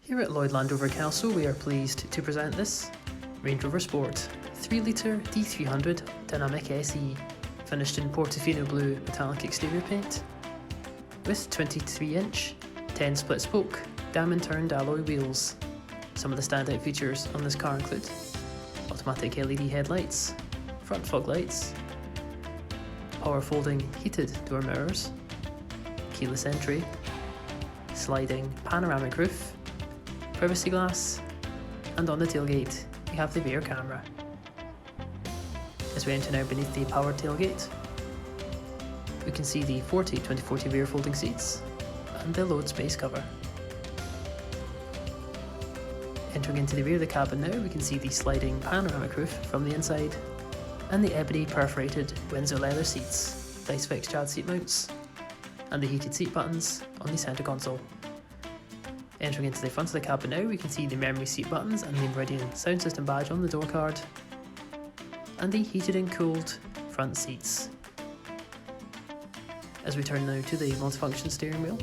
Here at Lloyd Land Rover Kelso, we are pleased to present this Range Rover Sport 3-litre D300 Dynamic SE, finished in Portofino blue metallic exterior paint, with 23-inch 10 split spoke diamond turned alloy wheels. Some of the standout features on this car include automatic LED headlights, front fog lights, power folding heated door mirrors, keyless entry, sliding panoramic roof, privacy glass, and on the tailgate we have the rear camera. As we enter now beneath the powered tailgate, we can see the 2040 rear folding seats and the load space cover. Entering into the rear of the cabin now, we can see the sliding panoramic roof from the inside and the ebony perforated Windsor leather seats, nice fixed jazz seat mounts, and the heated seat buttons on the centre console. Entering into the front of the cabin now, we can see the memory seat buttons and the Meridian sound system badge on the door card, and the heated and cooled front seats. As we turn now to the multifunction steering wheel,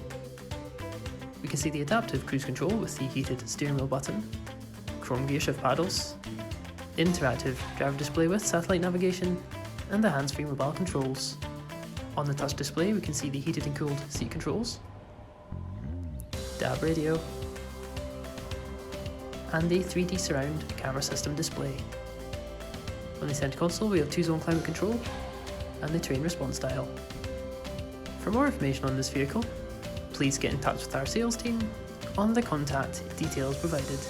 we can see the adaptive cruise control with the heated steering wheel button, chrome gear shift paddles, interactive driver display with satellite navigation, and the hands-free mobile controls. On the touch display we can see the heated and cooled seat controls, DAB radio, and the 3D surround camera system display. On the centre console we have 2-zone climate control and the terrain response dial. For more information on this vehicle, please get in touch with our sales team on the contact details provided.